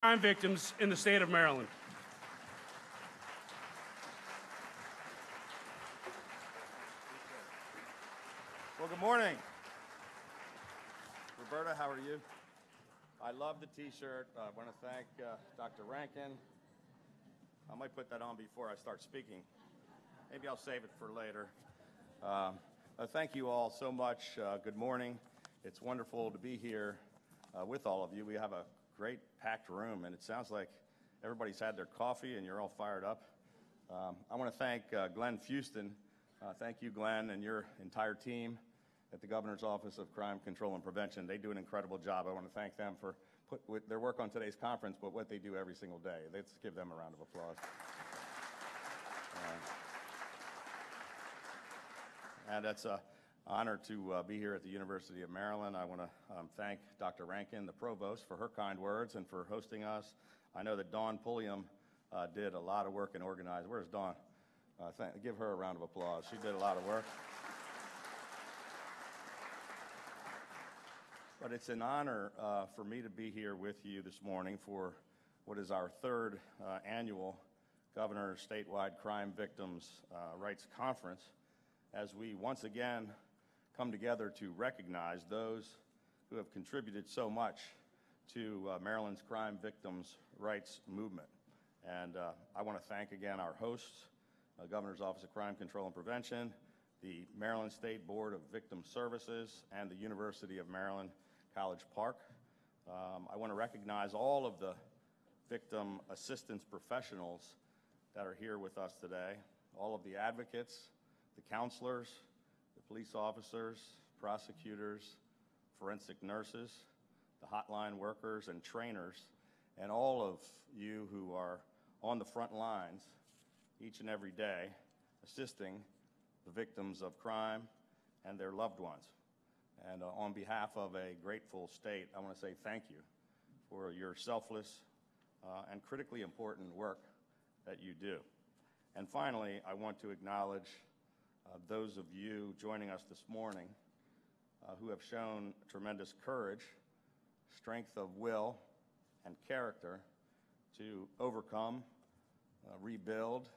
crime victims in the state of Maryland. Well, good morning. Roberta, how are you? I love the t-shirt. I want to thank Dr. Rankin. I might put that on before I start speaking. Maybe I'll save it for later. Thank you all so much. Good morning. It's wonderful to be here with all of you. We have a great packed room, and it sounds like everybody's had their coffee and you're all fired up. I want to thank Glenn Fuston. Thank you, Glenn, and your entire team at the Governor's Office of Crime Control and Prevention. They do an incredible job. I want to thank them for their work on today's conference, but what they do every single day. Let's give them a round of applause. And it's an honor to be here at the University of Maryland. I want to thank Dr. Rankin, the provost, for her kind words and for hosting us. I know that Dawn Pulliam did a lot of work and organized. Where's Dawn? Give her a round of applause. She did a lot of work. But it's an honor for me to be here with you this morning for what is our third annual Governor's Statewide Crime Victims' Rights Conference, as we once again come together to recognize those who have contributed so much to Maryland's crime victims' rights movement. And I want to thank again our hosts, Governor's Office of Crime Control and Prevention, the Maryland State Board of Victim Services, and the University of Maryland College Park. I want to recognize all of the victim assistance professionals that are here with us today, all of the advocates, the counselors, the police officers, prosecutors, forensic nurses, the hotline workers and trainers, and all of you who are on the front lines each and every day assisting the victims of crime and their loved ones. And on behalf of a grateful state, I want to say thank you for your selfless and critically important work that you do. And finally, I want to acknowledge those of you joining us this morning who have shown tremendous courage, strength of will, and character to overcome, rebuild,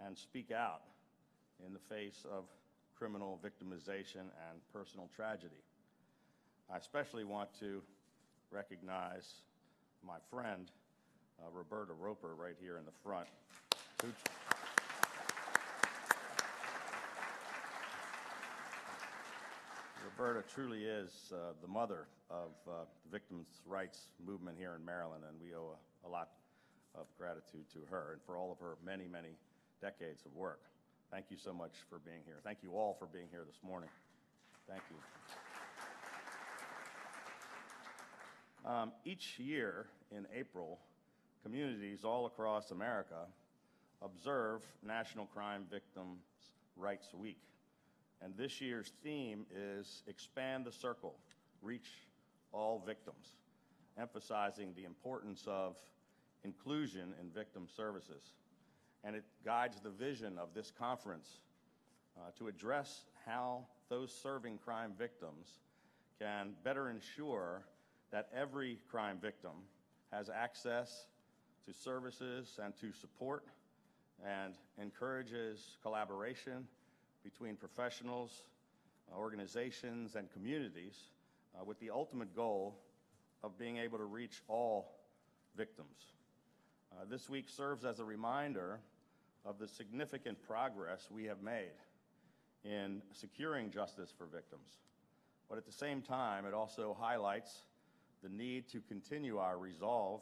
and speak out in the face of criminal victimization and personal tragedy. I especially want to recognize my friend, Roberta Roper, right here in the front. Roberta truly is the mother of the victims' rights movement here in Maryland, and we owe a lot of gratitude to her and for all of her many, many decades of work. Thank you so much for being here. Thank you all for being here this morning. Thank you. Each year in April, communities all across America observe National Crime Victims' Rights Week. And this year's theme is Expand the Circle, Reach All Victims, emphasizing the importance of inclusion in victim services. And it guides the vision of this conference to address how those serving crime victims can better ensure that every crime victim has access to services and to support, and encourages collaboration between professionals, organizations, and communities with the ultimate goal of being able to reach all victims. This week serves as a reminder of the significant progress we have made in securing justice for victims. But at the same time, it also highlights the need to continue our resolve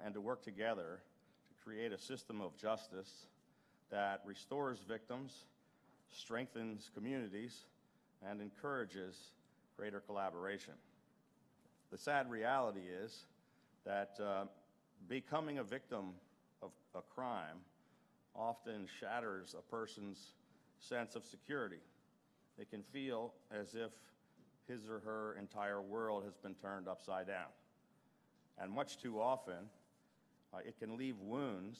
and to work together to create a system of justice that restores victims, strengthens communities, and encourages greater collaboration. The sad reality is that becoming a victim of a crime often shatters a person's sense of security. They can feel as if his or her entire world has been turned upside down. And much too often, it can leave wounds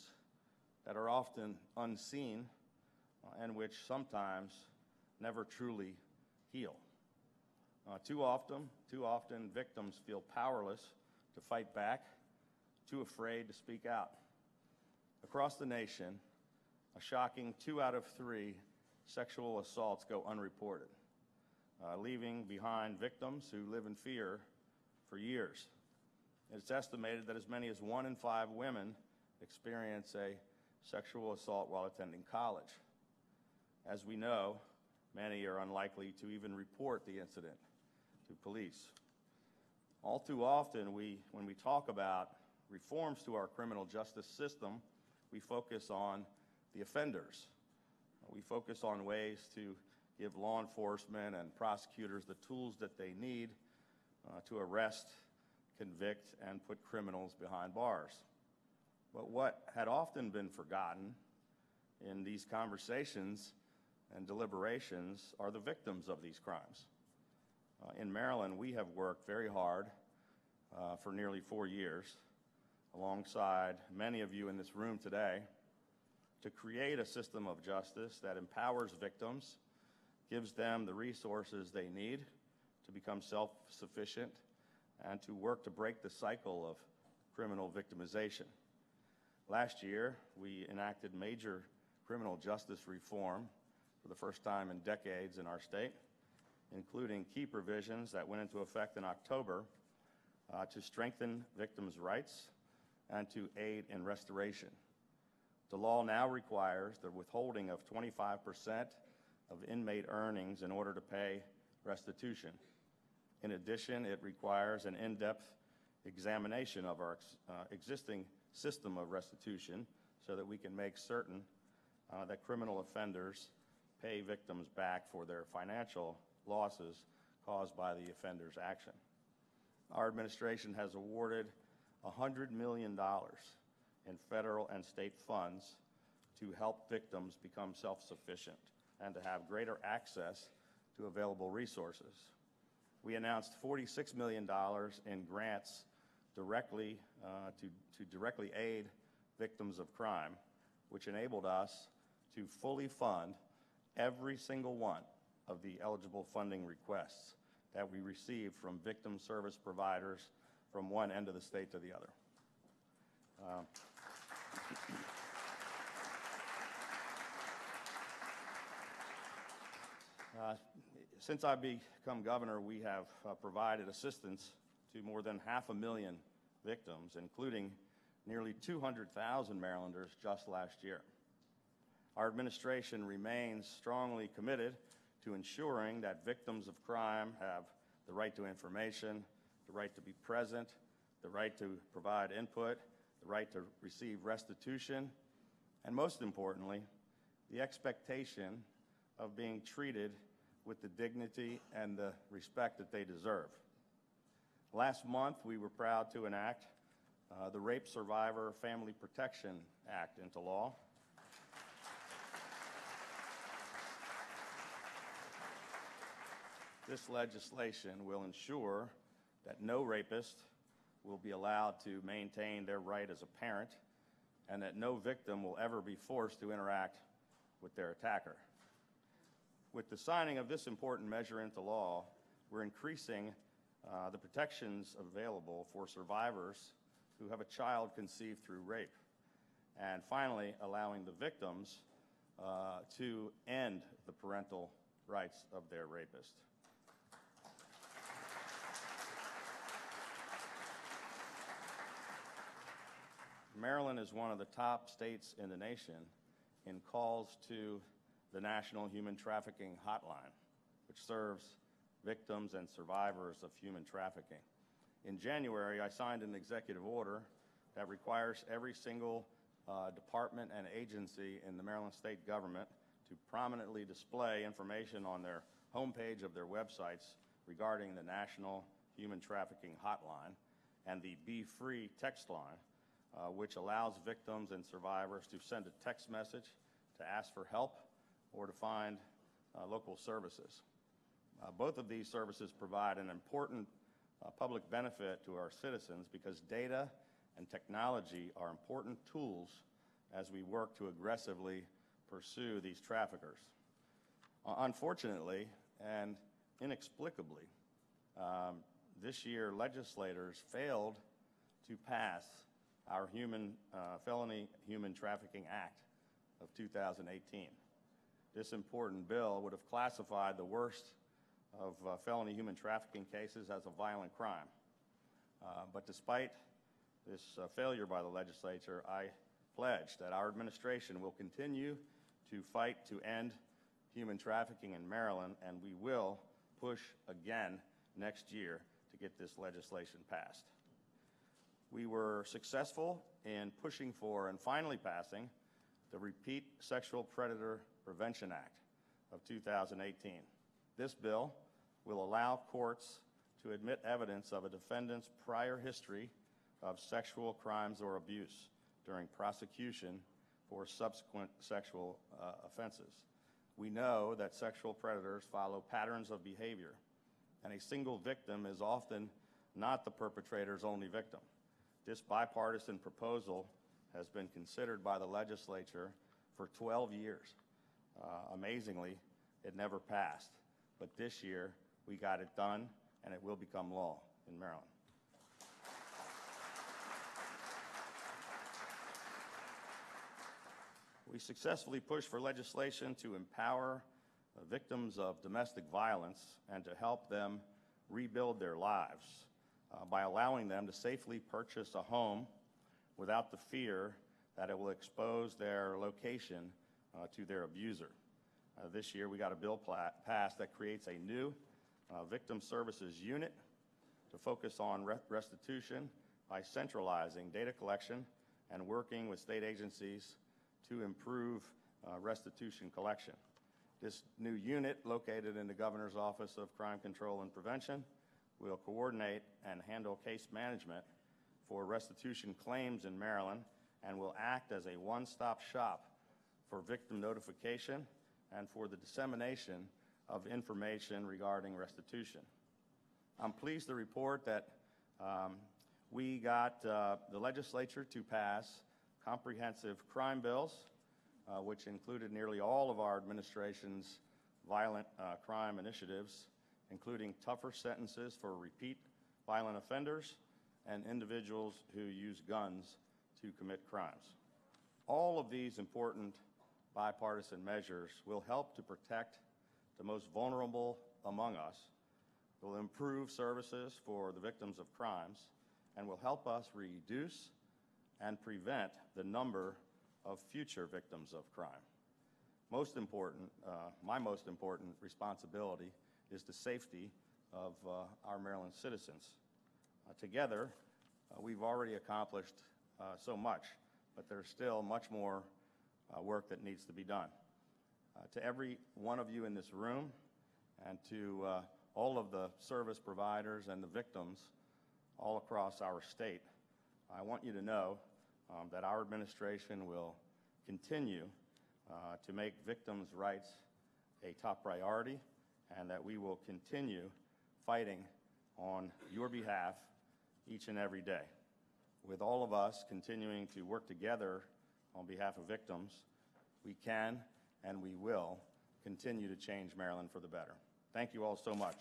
that are often unseen and which sometimes never truly heal. Too often, victims feel powerless to fight back, too afraid to speak out. Across the nation, a shocking 2 out of 3 sexual assaults go unreported, leaving behind victims who live in fear for years. It's estimated that as many as 1 in 5 women experience a sexual assault while attending college. As we know, many are unlikely to even report the incident to police. All too often, when we talk about reforms to our criminal justice system, we focus on the offenders. We focus on ways to give law enforcement and prosecutors the tools that they need to arrest, convict, and put criminals behind bars. But what had often been forgotten in these conversations and deliberations are the victims of these crimes. In Maryland, we have worked very hard for nearly 4 years, alongside many of you in this room today, to create a system of justice that empowers victims, gives them the resources they need to become self-sufficient, and to work to break the cycle of criminal victimization. Last year, we enacted major criminal justice reform for the first time in decades in our state, including key provisions that went into effect in October to strengthen victims' rights and to aid in restoration. The law now requires the withholding of 25% of inmate earnings in order to pay restitution. In addition, it requires an in-depth examination of our existing system of restitution so that we can make certain that criminal offenders pay victims back for their financial losses caused by the offender's action. Our administration has awarded $100 million in federal and state funds to help victims become self-sufficient and to have greater access to available resources. We announced $46 million in grants directly to directly aid victims of crime, which enabled us to fully fund every single one of the eligible funding requests that we received from victim service providers from one end of the state to the other. Since I've become governor, we have provided assistance to more than 500,000 victims, including nearly 200,000 Marylanders just last year. Our administration remains strongly committed to ensuring that victims of crime have the right to information, the right to be present, the right to provide input, the right to receive restitution, and most importantly, the expectation of being treated with the dignity and the respect that they deserve. Last month, we were proud to enact the Rape Survivor Family Protection Act into law. This legislation will ensure that no rapist will be allowed to maintain their right as a parent, and that no victim will ever be forced to interact with their attacker. With the signing of this important measure into law, we're increasing the protections available for survivors who have a child conceived through rape, and finally allowing the victims to end the parental rights of their rapist. Maryland is one of the top states in the nation in calls to the National Human Trafficking Hotline, which serves victims and survivors of human trafficking. In January, I signed an executive order that requires every single department and agency in the Maryland state government to prominently display information on their homepage of their websites regarding the National Human Trafficking Hotline and the Be Free text line, which allows victims and survivors to send a text message to ask for help or to find local services. Both of these services provide an important public benefit to our citizens because data and technology are important tools as we work to aggressively pursue these traffickers. Unfortunately and inexplicably, this year legislators failed to pass our Felony Human Trafficking Act of 2018. This important bill would have classified the worst of felony human trafficking cases as a violent crime. But despite this failure by the legislature, I pledge that our administration will continue to fight to end human trafficking in Maryland, and we will push again next year to get this legislation passed. We were successful in pushing for and finally passing the Repeat Sexual Predator Prevention Act of 2018. This bill will allow courts to admit evidence of a defendant's prior history of sexual crimes or abuse during prosecution for subsequent sexual offenses. We know that sexual predators follow patterns of behavior, and a single victim is often not the perpetrator's only victim. This bipartisan proposal has been considered by the legislature for 12 years. Amazingly, it never passed, but this year we got it done, and it will become law in Maryland. We successfully pushed for legislation to empower victims of domestic violence and to help them rebuild their lives by allowing them to safely purchase a home without the fear that it will expose their location to their abuser. This year we got a bill passed that creates a new victim services unit to focus on restitution by centralizing data collection and working with state agencies to improve restitution collection. This new unit, located in the Governor's Office of Crime Control and Prevention, will coordinate and handle case management for restitution claims in Maryland and will act as a one-stop shop for victim notification and for the dissemination of information regarding restitution. I'm pleased to report that we got the legislature to pass comprehensive crime bills, which included nearly all of our administration's violent crime initiatives, including tougher sentences for repeat violent offenders and individuals who use guns to commit crimes. All of these important bipartisan measures will help to protect the most vulnerable among us, will improve services for the victims of crimes, and will help us reduce and prevent the number of future victims of crime. Most important, my most important responsibility is the safety of our Maryland citizens. Together, we've already accomplished so much, but there's still much more work that needs to be done. To every one of you in this room and to all of the service providers and the victims all across our state, I want you to know that our administration will continue to make victims' rights a top priority, and that we will continue fighting on your behalf each and every day. With all of us continuing to work together on behalf of victims, we can and we will continue to change Maryland for the better. Thank you all so much.